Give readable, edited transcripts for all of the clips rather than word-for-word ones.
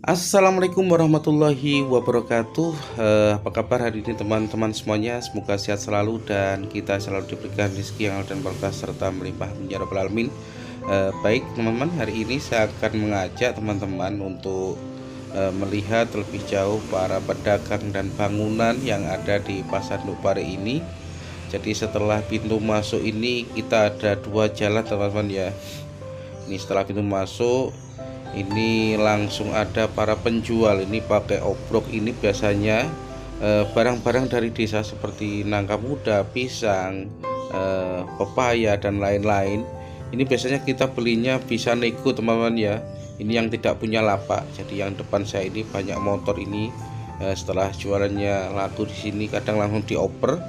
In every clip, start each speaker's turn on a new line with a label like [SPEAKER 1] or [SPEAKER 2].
[SPEAKER 1] Assalamualaikum warahmatullahi wabarakatuh. Apa kabar hari ini teman-teman semuanya? Semoga sehat selalu dan kita selalu diberikan rezeki yang dan berkah serta melimpah ya rabbal alamin. Baik teman-teman, hari ini saya akan mengajak teman-teman untuk melihat lebih jauh para pedagang dan bangunan yang ada di Pasar Induk Pare ini. Jadi setelah pintu masuk ini kita ada dua jalan teman-teman ya. Ini setelah pintu masuk ini langsung ada para penjual. Ini pakai obrok. Ini biasanya barang-barang dari desa seperti nangka muda, pisang, pepaya dan lain-lain. Ini biasanya kita belinya bisa nego teman-teman ya. Ini yang tidak punya lapak. Jadi yang depan saya ini banyak motor ini. Setelah jualannya laku di sini kadang langsung dioper.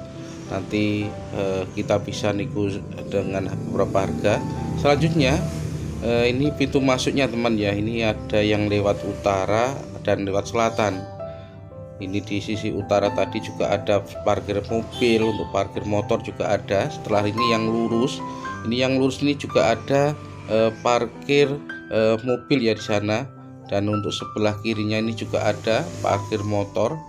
[SPEAKER 1] Nanti kita bisa nego dengan beberapa harga. Selanjutnya ini pintu masuknya teman ya. Ini ada yang lewat utara dan lewat selatan. Ini di sisi utara tadi juga ada parkir mobil, untuk parkir motor juga ada. Setelah ini yang lurus, ini juga ada parkir mobil ya di sana. Dan untuk sebelah kirinya ini juga ada parkir motor.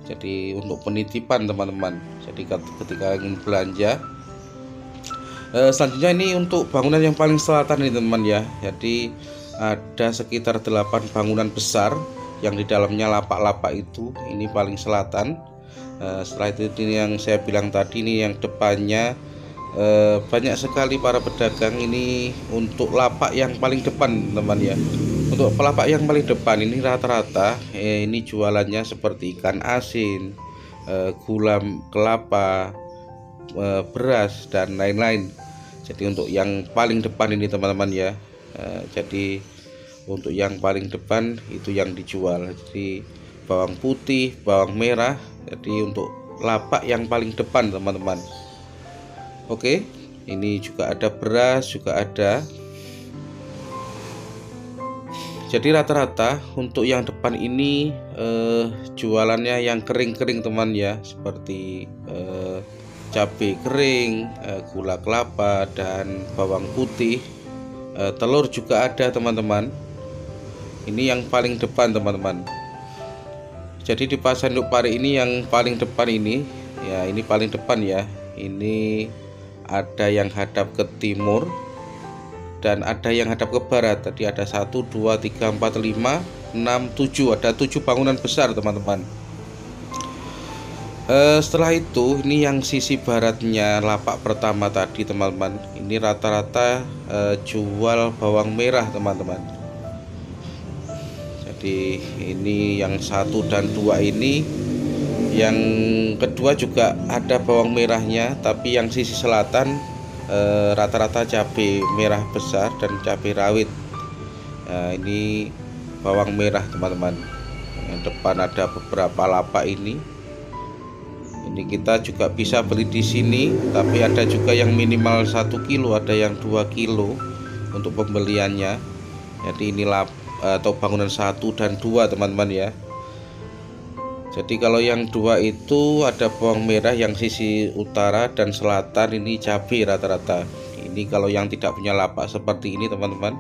[SPEAKER 1] Jadi untuk penitipan teman-teman. Jadi ketika ingin belanja. Selanjutnya ini untuk bangunan yang paling selatan ini teman ya. Jadi ada sekitar 8 bangunan besar yang di dalamnya lapak-lapak itu. Ini paling selatan. Setelah itu ini yang saya bilang tadi, ini yang depannya banyak sekali para pedagang. Ini untuk lapak yang paling depan teman ya. Untuk lapak yang paling depan ini rata-rata ini jualannya seperti ikan asin, gula kelapa, beras dan lain-lain. Jadi untuk yang paling depan ini teman-teman ya, jadi untuk yang paling depan itu yang dijual. Jadi bawang putih, bawang merah. Jadi untuk lapak yang paling depan teman-teman. Oke, ini juga ada beras, juga ada. Jadi rata-rata untuk yang depan ini jualannya yang kering-kering teman ya, seperti cabai kering, gula kelapa dan bawang putih. Telur juga ada teman-teman. Ini yang paling depan teman-teman. Jadi di Pasar Induk Pare ini yang paling depan ini ya, ini paling depan ya. Ini ada yang hadap ke timur dan ada yang hadap ke barat. Tadi ada 1, 2, 3, 4, 5, 6, 7. Ada 7 bangunan besar teman-teman. Setelah itu ini yang sisi baratnya lapak pertama tadi teman-teman. Ini rata-rata jual bawang merah teman-teman. Jadi ini yang 1 dan 2 ini. Yang kedua juga ada bawang merahnya, tapi yang sisi selatan rata-rata cabai merah besar dan cabai rawit. Ini bawang merah teman-teman. Yang depan ada beberapa lapak ini. Ini kita juga bisa beli di sini, tapi ada juga yang minimal 1 kilo, ada yang 2 kilo untuk pembeliannya. Jadi ini atau bangunan 1 dan 2 teman-teman ya. Jadi kalau yang 2 itu ada bawang merah yang sisi utara dan selatan, ini cabai rata-rata. Ini kalau yang tidak punya lapak seperti ini teman-teman.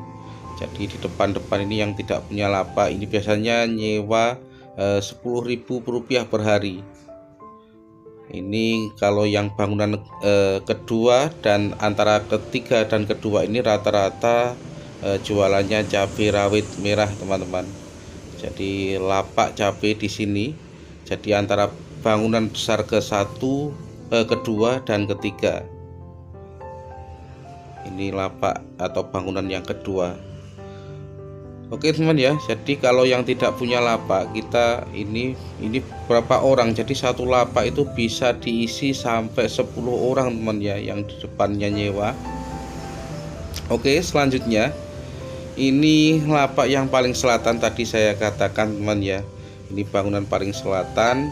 [SPEAKER 1] Jadi di depan-depan ini yang tidak punya lapak, ini biasanya nyewa Rp10.000 per hari. Ini kalau yang bangunan kedua dan antara ketiga dan kedua ini rata-rata jualannya cabai rawit merah teman-teman. Jadi lapak cabai di sini. Jadi antara bangunan besar kedua dan ketiga. Ini lapak atau bangunan yang kedua. Oke teman ya, jadi kalau yang tidak punya lapak, kita ini berapa orang, jadi satu lapak itu bisa diisi sampai 10 orang teman ya, yang di depannya nyewa. Oke, selanjutnya ini lapak yang paling selatan tadi saya katakan teman ya. Ini bangunan paling selatan.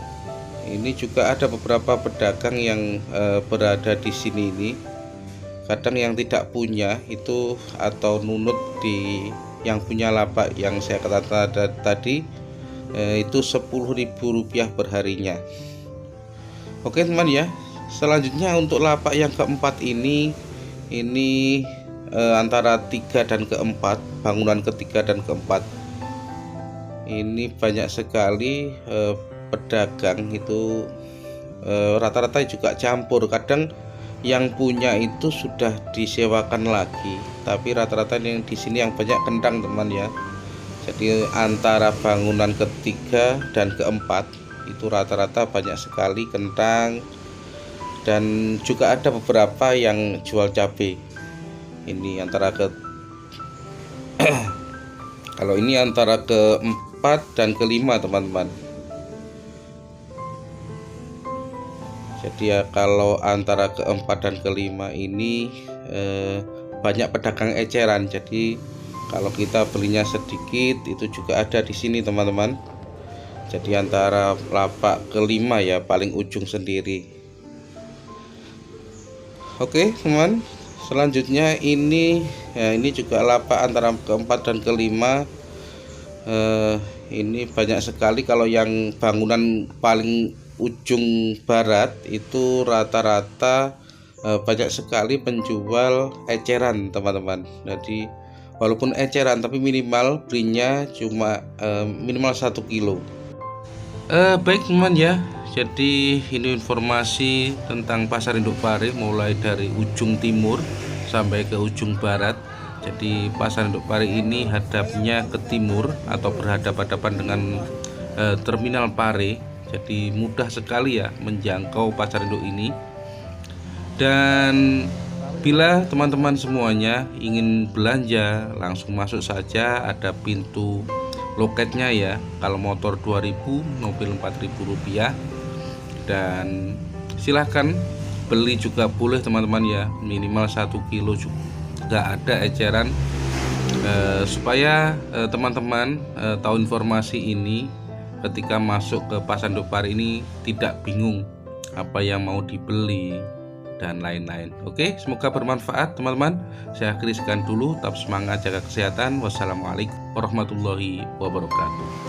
[SPEAKER 1] Ini juga ada beberapa pedagang yang berada di sini ini. Kadang yang tidak punya itu atau nunut di yang punya lapak yang saya katakan tadi itu Rp10.000 per harinya. Oke teman ya, selanjutnya untuk lapak yang keempat ini antara 3 dan keempat, bangunan ketiga dan keempat. ini banyak sekali pedagang itu rata-rata juga campur. Kadang yang punya itu sudah disewakan lagi, tapi rata-rata yang di sini yang banyak kentang teman ya. Jadi antara bangunan ketiga dan keempat itu rata-rata banyak sekali kentang, dan juga ada beberapa yang jual cabai. Ini antara ke kalau ini antara keempat dan kelima teman-teman. Jadi ya kalau antara keempat dan kelima ini banyak pedagang eceran. Jadi kalau kita belinya sedikit itu juga ada di sini teman-teman. Jadi antara lapak kelima ya paling ujung sendiri. Oke teman, selanjutnya ini ya, ini juga lapak antara keempat dan kelima. Ini banyak sekali. Kalau yang bangunan paling ujung barat itu rata-rata banyak sekali penjual eceran teman-teman. Jadi walaupun eceran tapi minimal belinya cuma minimal 1 kilo. Baik teman ya, jadi ini informasi tentang pasar induk pari mulai dari ujung timur sampai ke ujung barat. Jadi pasar induk pari ini hadapnya ke timur atau berhadapan-hadapan dengan terminal pari. Jadi mudah sekali ya menjangkau pasar induk ini. Dan bila teman-teman semuanya ingin belanja, langsung masuk saja, ada pintu loketnya ya. Kalau motor 2.000, mobil 4.000 rupiah. Dan silahkan beli juga boleh teman-teman ya, minimal 1 kilo juga ada eceran, supaya teman-teman tahu informasi ini ketika masuk ke pasar induk pari ini tidak bingung apa yang mau dibeli dan lain-lain. Oke, semoga bermanfaat teman-teman. Saya akhiri sekian dulu. Tetap semangat, jaga kesehatan. Wassalamualaikum warahmatullahi wabarakatuh.